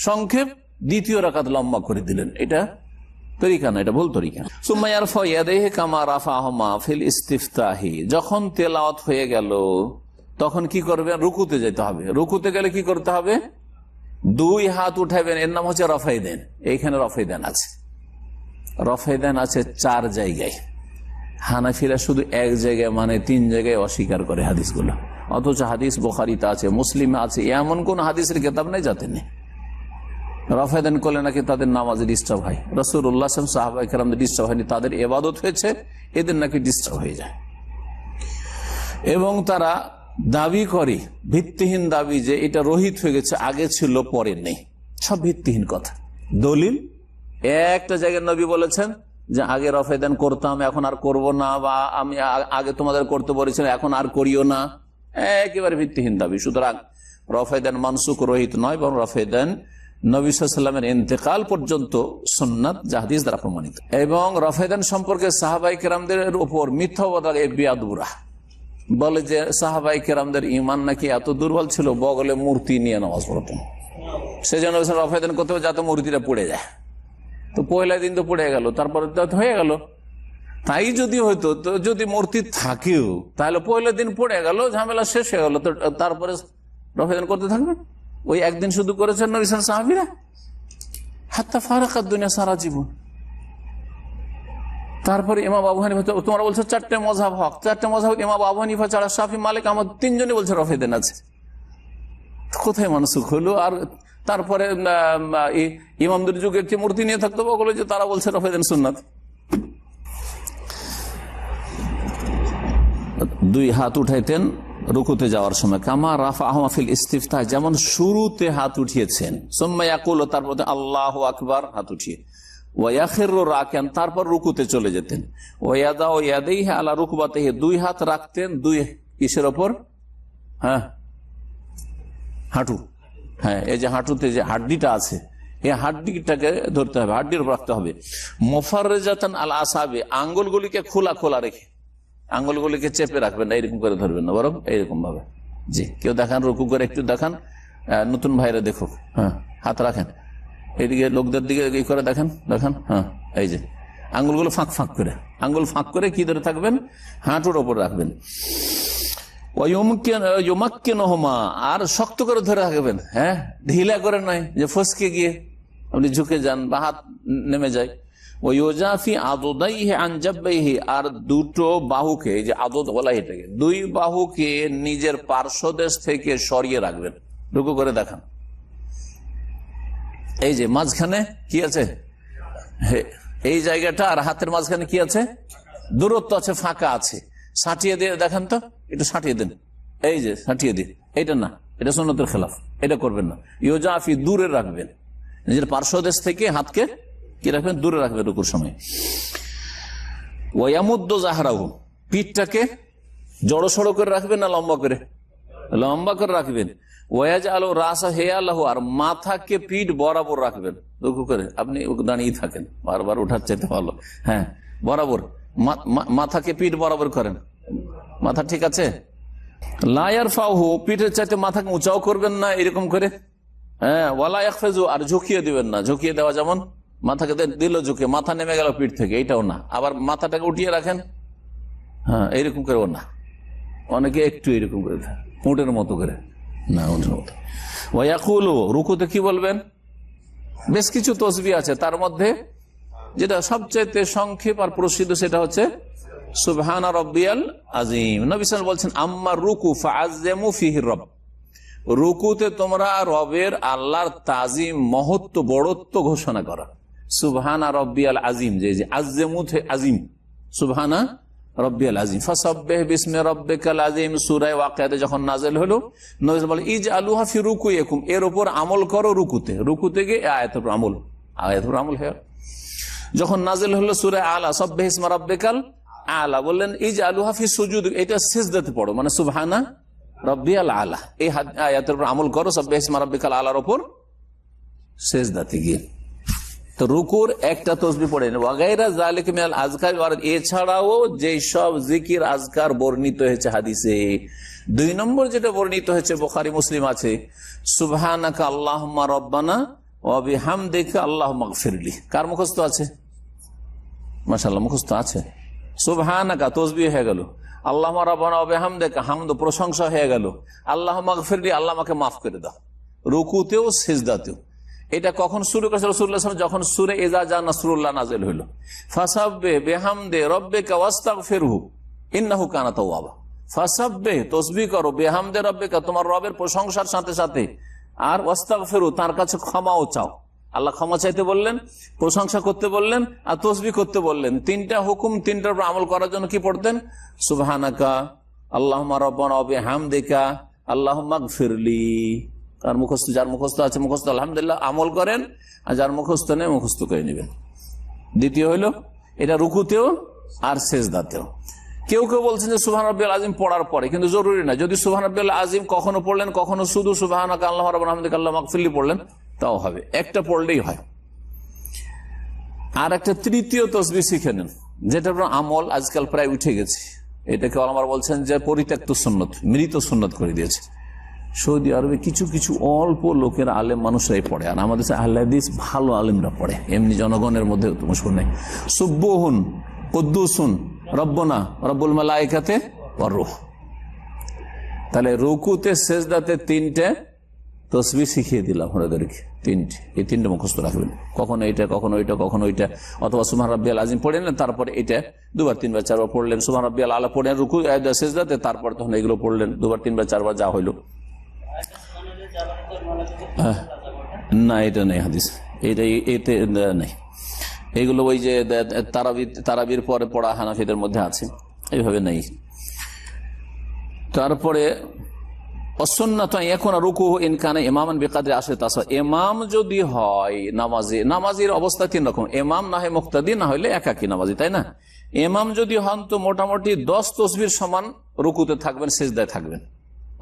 সংক্ষেপ, দ্বিতীয় রাকাত লম্বা করে দিলেন। এটা তরিকা না, এটা ভুল তরিকা। সুম্মায়ার ফয়াদেহে কামা রাফাহমা ফিল ইস্তিফতাহি, যখন তেলাওয়াত হয়ে গেল তখন কি করবেন? রুকুতে যেতে হবে। রুকুতে গেলে কি করতে হবে? দুই হাত উঠাবেন, এর নাম হচ্ছে রফাইদেন। এইখানে রফাইদেন আছে, রফাইদেন আছে 4 জায়গায়। হানাফিরা শুধু এক জায়গায় মানে 3 জায়গায় অস্বীকার করে হাদিসগুলো, অথচ হাদিস বুখারীতে আছে, মুসলিমে আছে, এমন কোন হাদিসের কিতাব নেই যাতে নেই। রফাইদেন করলে নাকি তাদের নামাজে ডিস্টার্ব হয়। রাসূলুল্লাহ সাল্লাল্লাহু আলাইহি ওয়াসাল্লাম সাহাবায়ে কেরামদের ডিস্টার্ব হয়নি, তাদের ইবাদত হয়েছে, এদের নাকি ডিস্টার্ব হয়ে যায়। এবং তারা দাবি করে, ভিত্তিহীন দাবি, যে এটা রহিত হয়ে গেছে, আগে ছিল পরে নেই। সব ভিত্তিহীন কথা। দলিল একটা জায়গায় নবী বলেছেন যে আগে রফাইদান করতাম, এখন আর করব না, বা আমি আগে তোমাদের করতে বলেছিলাম, এখন আর করিও না। একেবারে ভিত্তিহীন দাবি। সুতরাং রফাইদান মানসুক, রহিত নয়, বরং রফাইদান নবী সাল্লাল্লাহু আলাইহি ওয়াসাল্লামের ইন্তেকাল পর্যন্ত সুন্নাত, যা হাদিস দ্বারা প্রমাণিত। এবং রফাইদান সম্পর্কে সাহাবায়ে কেরামদের উপর মিথ্যাবাদ বিয়াদুরা বলে যে সাহাবায়ে কেরামদের ঈমান নাকি এত দুর্বল ছিল, বগলে মূর্তি নিয়ে নামাজ পড়তেন, সেজন্য রফাইদান করতে হবে যাতে মূর্তিটা পড়ে যায়। তো পয়লা দিন তো পড়ে গেল, তারপরে হয়ে গেল। তাই যদি হইতো, তো যদি মূর্তি থাকেও তাহলে পয়লা দিন পড়ে গেল, ঝামেলা শেষ হয়ে গেল, তো তারপরে রফাইদান করতে থাকবে। ওই একদিন শুধু করেছেন নবী সাল্লাল্লাহু আলাইহি ওয়াসাল্লাম, সাহাবীরা হাত্তা ফারাকাত দুনিয়া, সারা জীবন। তারপরে ইমাম আবু হানিফা, তোমরা বলছো 4টে মাযহাব হক, 4টে মাযহাব ইমাম আবু হানিফা ছাড়া শাফি, মালিক, আহমদ 3 জনই বলছে রফাইদান আছে। কোথায় মানসুখ হলো? আর তারপরে ইমামদের যুগে কি মূর্তি নিয়ে থাকতো, বলো যে তারা বলছে রফাইদান সুন্নাত। 2 হাত উঠাইতেন রুকুতে যাওয়ার সময়, কামা রাফাহুমা ফিল ইস্তিফতাহ, যেমন শুরুতে হাত উঠিয়েছেন। সুম্মা ইয়াকুলু, তারপর আল্লাহু আকবার, হাত উঠিয়ে, ওয়া ইয়াখিরু রাকিয়ান, তারপর রুকুতে চলে যেতেন। ওয়া ইয়াদাউ ইয়াদাইহি আলা রুকবাতিহি, 2 হাত রাখতেন 2 কিসের ওপর? হাঁটু। এই যে হাঁটুতে যে হাড্ডিটা আছে, এই হাড্ডিটাকে ধরতে হবে, হাড্ডির উপর রাখতে হবে। মুফাররিজাতান আল আসাবি, আঙ্গুলগুলিকে খোলা খোলা রেখে, আঙ্গুলগুলিকে চেপে রাখবেন না, এরকম করে ধরবেন না, বরং এইরকম ভাবে। জি, কেউ দেখান, রুকু করে একটু দেখান, নতুন ভাইরা দেখুক। হাত রাখেন, এইদিকে লোকদের দিকে এই করে দেখেন, দেখান। এই যে আঙ্গুলগুলো ফাঁক ফাঁক করে, আঙ্গুল ফাঁক করে কি ধরে থাকবেন? হাঁটুর ওপর রাখবেন। আর শক্ত করে ধরে রাখবেন, ঢিলা করে নয় যে ফসকে গিয়ে আপনি ঝুঁকে যান বা হাত নেমে যায়। আর 2 বাহুকে, এই যে আদদ বলা এটাকে, 2 বাহুকে নিজের পার্শ্বদেশ থেকে সরিয়ে রাখবেন। রুকু করে দেখান, এই যে মাঝখানে কি আছে, এই জায়গাটা আর হাতের মাঝখানে কি আছে? দূরত্ব আছে, ফাঁকা আছে। সাঁটিয়ে দিয়ে দেখান তো, একটু সাঁটিয়ে দেন, এই যে সাঁটিয়ে দিন। এইটা না, এটা সুন্নতের খেলাফ, এটা করবেন না। ইউজাফি, দূরে রাখবেন, নিজের পার্শ্বদেশ থেকে হাতকে কি রাখবেন? দূরে রাখবেন রুকুর সময়। ওয়ায়ামুদ্দু জাহরাহু, পিঠটাকে জড়সড় করে রাখবেন না লম্বা করে? লম্বা করে রাখবেন। ওয়াজআলু রাসা হিয়ালাহু, আর মাথাকে পিঠ বরাবর রাখবেন রুকু করে। আপনি দাঁড়িয়ে থাকেন, বারবার উঠার চাইতে ভালো। বরাবর মাথাকে পিঠ বরাবর করেন। মাথা ঠিক আছে? লা ইয়ারফাহু, পিঠের চাইতে মাথাকে উঁচাও করবেন না এরকম করে। ওয়ালা ইয়াখফিজু, আর ঝুঁকিয়ে দিবেন না। ঝুঁকিয়ে দেওয়া যেমন মাথাকে দিল ঝুঁকে, মাথা নেমে গেল পিঠ থেকে, এইটাও না। আবার মাথাটাকে উঠিয়ে রাখেন, এইরকম করেও না। অনেকে একটু এরকম করে, উটের মতো করে না, উটের মতো। ওয়ায়াকুলু, রুকুতে কি বলবেন? বেশ কিছু তসবিহ আছে, তার মধ্যে যেটা সবচাইতে সংক্ষেপ আর প্রসিদ্ধ সেটা হচ্ছে সুবহানা রাব্বিয়াল আযীম। নবী সাল্লাল্লাহু আলাইহি ওয়াসাল্লাম বলছেন, আম্মা রুকু ফাআযযিমু ফীহি রাব্ব, রুকুতে তোমরা রবের, আল্লাহর তাজিম, মহত্ব, বড়ত্ব ঘোষণা করা। সুবহানা রাব্বিয়াল আযীম, যে আযযিমু আযীম, সুবহানা রাব্বিয়াল আযীম। ফাসাব্বিহ বিসমি রাব্বিকাল আযীম, সূরা ওয়াকিয়াতে যখন নাযিল হলো, নবী বলে ইজআলুহা ফি রুকুইকুম, এর উপর আমল করো রুকুতে। রুকুতে গিয়ে আয়াতের উপর আমল, আয়াতের উপর আমল হয়। যখন নাযিল হলো সূরা আলা, সাব্বিহ ইসমা রাব্বিকাল আলা, বললেন ইজআলুহা ফি সুজুদ, এটা সিজদাতে পড়ো, মানে সুবহানা রাব্বিয়াল আলা, এই আয়াতের উপর আমল করো, সাব্বিহ ইসমা রাব্বিকাল আলার উপর সিজদাতে গিয়ে। তো রুকুর একটা তসবিহ পড়েন। ওয়াগাইরা যালিকা মিনাল আযকার, আর এছাড়াও যেই সব জিকির আজকার বর্ণিত হয়েছে হাদিসে। 2 নম্বর যেটা বর্ণিত হয়েছে বুখারী মুসলিম আছে, সুবহানাকা আল্লাহুম্মা রাব্বানা ওয়া বিহামদিকা আল্লাহুম্মা গফিরলি। কার মুখস্থ আছে? মাশাআল্লাহ, মুখস্থ আছে। সুবহানাকা তাসবিহ হয়ে গেল, আল্লাহুম্মা রাব্বানা ওয়া বিহামদিকা হামদ প্রশংসা হয়ে গেল, আল্লাহুম্মা গফিরলি আল্লাহ আমাকে মাফ করে দাও। রুকুতেও সিজদাতেও। এটা কখন শুরু করেছে রাসূলুল্লাহ সাল্লাল্লাহু আলাইহি ওয়াসাল্লাম? যখন সূরা ইযা জা নাসরুল্লাহ নাযিল হলো। ফাসাব্বিহ বিহামদি রাব্বিকা ওয়াস্তাগফিরহু ইন্নাহু কানা তাওয়াবা। ফাসাব্বিহ তাসবিহ করো, বিহামদি রাব্বিকা তোমার রবের প্রশংসার সাথে সাথে, আর ওয়াস্তাগফিরহু তার কাছে ক্ষমাও চাও। আল্লাহ ক্ষমা চাইতে বললেন, প্রশংসা করতে বললেন, আর তাসবিহ করতে বললেন। তিনটা হুকুম, তিনটার উপর আমল করার জন্য কি পড়তেন? সুবহানাকা আল্লাহুম্মা রাব্বানা ওয়া বিহামদিকা আল্লাহুম্মা গফিরলি। তার মুখস্থ, যার মুখস্থ আছে মুখস্থ আলহামদুলিল্লাহ আমল করেন, আর যার মুখস্থ নেই মুখস্থ করে নেবেন। দ্বিতীয় হইল এটা রুকুতেও আর সেজদাতেও। কেউ কেউ বলছেন যে সুবহান রাব্বিয়াল আযীম পড়ার পরে, কিন্তু জরুরি না। যদি সুবহান রাব্বিয়াল আযীম কখনো পড়লেন, কখনো শুধু সুবহানাকা আল্লাহুম্মা রাব্বানা হামদিকা আল্লাহুম্মা গফিরলি পড়লেন, তাও হবে। একটা পড়লেই হয়। আর একটা তৃতীয় তাসবিহ শিখে নেন, যেটা আমল আজকাল প্রায় উঠে গেছে। এটাকে ওলামারা বলছেন যে পরিত্যক্ত সুন্নত, মৃত সুন্নত করে দিয়েছে। সৌদি আরবে কিছু কিছু অল্প লোকের আলেম মানুষরাই পড়ে, আর আমাদের আহলে হাদিস ভালো আলেমরা পড়ে, এমনি জনগণের মধ্যে মশহুর নেই। সুব্বুহুন কুদ্দুসুন রব্বনা রব্বুল মালাইকাতে ওয়ার রূহ। তাহলে রুকুতে সেজদাতে তিনটে তাসবিহ শিখিয়ে দিলাম আপনাদেরকে, তিনটে। এই তিনটে মুখস্থ রাখবেন, কখনো এটা কখনো ওইটা কখনো ওইটা। অথবা সুবহান রাব্বিয়াল আযীম পড়লেন, তারপরে এটা দুবার তিনবার চারবার পড়লেন। সুবহান রাব্বিয়াল আলা পড়লেন রুকু সেজদাতে, তারপর তখন এগুলো পড়লেন দুবার তিনবার চারবার, যা হইল। না, এটা নেই হাদিস, এতে নেই। এগুলো ওই যে তারাবির পরে পড়া হানাফিদের মধ্যে আছে, এইভাবে নেই। তারপরে অসুন্নাত ইয়াকুনা রুকুহু ইন কানা ইমামান বিকাদরি 10 তাসবিহ। ইমাম যদি হয় নামাজে, নামাজের অবস্থা তিন রকম, ইমাম না হয় মুক্তাদি, না হইলে একাকী নামাজি, তাই না? ইমাম যদি হন তো মোটামুটি 10 তাসবিহর সমান রুকুতে থাকবেন, সিজদায় থাকবেন।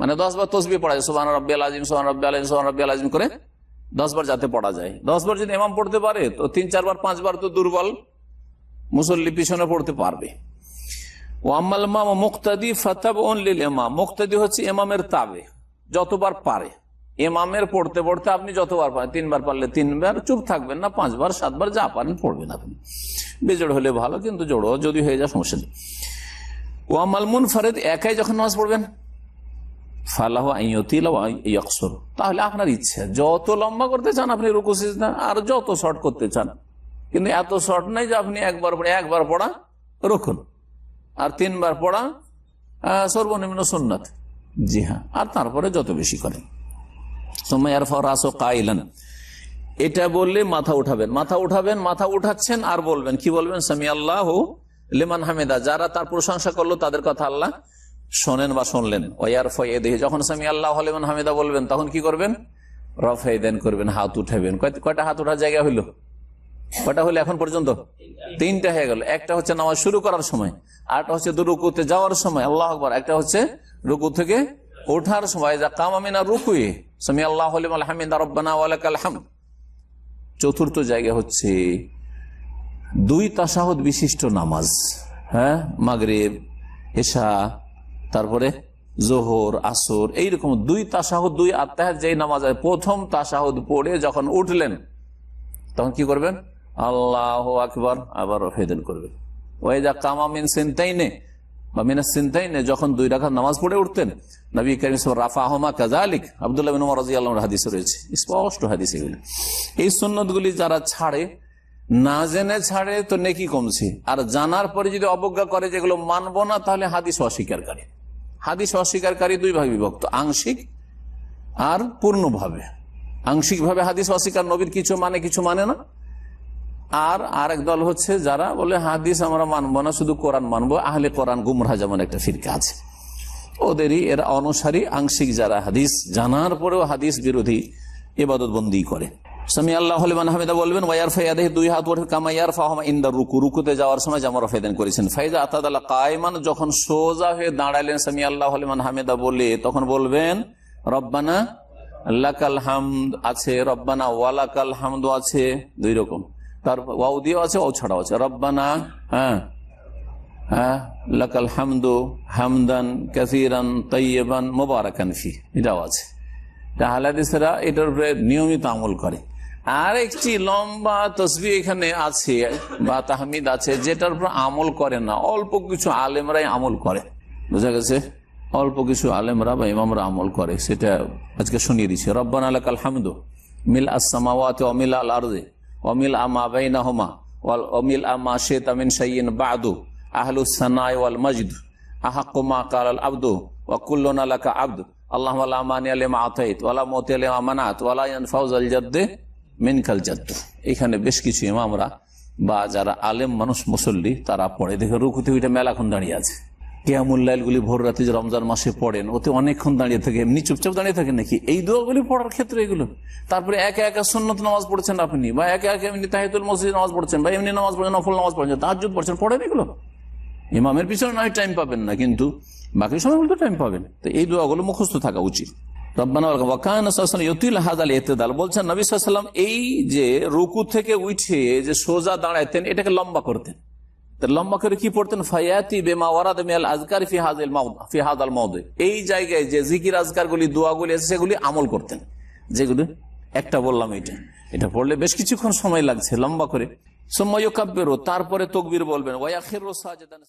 মানে 10 বার তাসবিহ পড়া যায়, সুবহান রাব্বিয়াল আযীম সুবহান রাব্বিয়াল আযীম সুবহান রাব্বিয়াল আযীম করে 10 বার যাতে পড়া যায়। 10 বার যদি ইমাম পড়তে পারে তো 3-4 বার 5 বার তো দুর্বল মুসল্লি পিছনে পড়তে পারবে। ওয়াম্মাল ইমাম মুক্তাদি ফাতাবউন লিল ইমাম। মুক্তাদি হচ্ছে ইমামের তাবে, যতবার পারে। ইমামের পড়তে পড়তে আপনি যতবার পারেন, 3 বার পারলে 3 বার, চুপ থাকবেন না, 5 বার 7 বার যা পারেন পড়বেন আপনি। বেজোড় হলে ভালো, কিন্তু জোড়ো যদি হয়ে যায় সমস্যা নেই। ওয়াম্মাল মুনফারিদ, একাই যখন নামাজ পড়বেন, ফালাহু আন ইউতিলা ওয়া ইয়াকসুর, তাহলে আপনার ইচ্ছা, যত লম্বা করতে চান আপনি রুকু সিজদা, আর যত শর্ট করতে চান। কিন্তু এত শর্ট নাই যে আপনি একবার পড়া রুকুন, আর 3 বার পড়া সর্বনিম্ন সুন্নাত। জি হ্যাঁ, আর তারপরে যত বেশি করেন। এটা বললে মাথা উঠাবেন, মাথা উঠাবেন, মাথা উঠাচ্ছেন আর বলবেন, কি বলবেন? সামি আল্লাহু লিমান হামিদা, যারা তার প্রশংসা করলো তাদের কথা আল্লাহ শোনেন বা শুনলেন। ওয়ারফা ইয়াদাহু, যখন সামি আল্লাহু লিমান হামিদা বলবেন তখন কি করবেন? রফা ইয়াদান করবেন, হাত উঠাবেন। কয়টা হাত ওঠার জায়গা হইল? কয়টা হলো এখন পর্যন্ত? 3টা হয়ে গেল। একটা হচ্ছে নামাজ শুরু করার সময়, আরটা হচ্ছে রুকুতে যাওয়ার সময় আল্লাহু আকবার, একটা হচ্ছে রুকু থেকে ওঠার সময় যা কাম মিনার রুকুয়ে সামি আল্লাহু লিমান হামিদা রব্বানা ওয়া লাকাল হামদ। চতুর্থ জায়গা হচ্ছে 2 তাশাহুদ বিশিষ্ট নামাজ, হ্যাঁ, মাগরিব, এশা, তারপরে জোহর, আসর, এইরকম 2 তাশাহুদ, 2 আত্তাহিয়াত। যেই নামাজ প্রথম তাশাহুদ পড়ে যখন উঠলেন তখন কি করবেন? আল্লাহু আকবার, আবার হেদান করবেন। ওয়াইদা কামা মিন সিনতাইনে বা মিনাস সিনতাইনে, যখন 2 রাকাত নামাজ পড়ে উঠতেন নবী কারীম সাল্লাল্লাহু আলাইহি ওয়াসাল্লাম রাফাহুমা কাযালিক, আব্দুল্লাহ ইবনে উমর রাদিয়াল্লাহু আনহু হাদিসে রয়েছে, স্পষ্ট হাদিস এগুলো। এই সুন্নাতগুলি যারা ছাড়ে, না জেনে ছাড়ে, তো নেকি কমছে। আর জানার পরে যদি অবজ্ঞা করে যেগুলো মানবো না, তাহলে হাদিস অস্বীকারী। হাদিস অস্বীকারী 2 ভাগে বিভক্ত, আংশিক আর পূর্ণভাবে। আংশিক ভাবে হাদিস অস্বীকার, নবীর কিছু মানে কিছু মানে না। আর আরেক দল হচ্ছে যারা বলে হাদিস আমরা মানবো না, শুধু কোরআন মানবো। আহলে কোরআন গুমরাহ যেমন একটা ফিরকা আছে, ওদেরই এরা অনুসারী আংশিক, যারা হাদিস জানার পরেও হাদিস বিরোধী ইবাদত বন্দী করে। সামি আল্লাহু লিমান হামিদা বলবেন, ওয়ারফা ইয়াদাহু, 2 হাত ওঠাবেন, কামা ইয়ারফাহুমা ইনদা রুকু, রুকুতে যাওয়ার সময় যেমন রফাদান করেছেন। ফাইজা আতাদালা কায়মান, যখন সোজা হয়ে দাঁড়ালেন সামি আল্লাহু লিমান হামিদা বলে, তখন বলবেন রব্বানা লাকাল হামদ আছে, রব্বানা ওয়ালাকাল হামদ আছে, 2 রকম। তারপর ওয়াও দিও আছে, ওয়াও ছাড়াও আছে। রব্বানা লাকাল হামদু হামদান কাসীরান তাইয়িবান মুবারাকান ফি, এটাও আছে। হাদিসেরা এটার উপরে নিয়মিত আমল করে। আর একটি লম্বা তসবিহ এখানে আছে বা তাহমিদ আছে, যেটার উপর আমল করে না, অল্প কিছু আলেমরাই আমল করে, বুঝা গেছে, অল্প কিছু আলেমরা বা ইমামরা আমল করে, সেটা আজকে শুনিয়ে দিচ্ছে। রব্বানা লাকাল হামদু মিল আস-সামাওয়াতি ওয়া মিল আল-আরদি ওয়া মিল মা বাইনাহুমা ওয়া মিল মা শি'তা মিন শাইইন বা'দু আহলুস সানাই ওয়াল মাজদ আহাক্কু মা ক্বালাল আবদু ওয়া কুল্লুনা লাকা আবদ আল্লাহুম্মা লা মানি'a লিমা আতাইত ওয়া লা মুতি'a লিমা মানাত ওয়া লা ইয়ানফা'ু যাল জাদ্দি মিনকাল জাদ্দ। এখানে বেশ কিছু ইমামরা বা যারা আলেম মানুষ মুসল্লি তারা পড়ে, দেখে রুকুতে ওইটা মেলাক্ষণ দাঁড়িয়ে আছে। কিয়ামুল লাইলগুলি ভোর রাতে যে রমজান মাসে পড়েন, ওতে অনেকক্ষণ দাঁড়িয়ে থাকে, এমনি চুপচাপ দাঁড়িয়ে থাকে নাকি? এই দোয়াগুলি পড়ার ক্ষেত্রে এগুলো। তারপরে একা একা সুন্নত নামাজ পড়ছেন আপনি, বা একা একা এমনি তাহিয়াতুল মসজিদ নামাজ পড়ছেন, বা এমনি নামাজ পড়ছেন, নফল নামাজ পড়ছেন, তাহাজ্জুদ পড়ছেন, পড়েন এগুলো। ইমামের পিছনে নয় টাইম পাবেন না, কিন্তু বাকি সময়গুলো তো টাইম পাবেন। তো এই দোয়াগুলো মুখস্থ থাকা উচিত। রব্বানা ওয়া কানা সাল্লাল্লাহু ইউতিল হাদাল ইতিদাল, বলছেন নবী সাল্লাল্লাহু আলাইহি ওয়াসাল্লাম এই যে রুকু থেকে উঠে যে সোজা দাঁড়াইতেন, এটাকে লম্বা করতেন। লম্বা করে কি পড়তেন? ফায়াতি বিমা ওয়ারাদা মিনাল আযকার ফি হাযাল মাওদি, এই জায়গায় যে জিকির আজকারগুলি দোয়াগুলি আছে সেগুলি আমল করতেন, যেগুলি একটা বললাম এটা পড়লে বেশ কিছুক্ষণ সময় লাগছে লম্বা করে। সুম্মা ইউকাব্বিরু, তারপরে তাকবীর বলবেন, ওয়া ইয়াখিরু সাজিদান।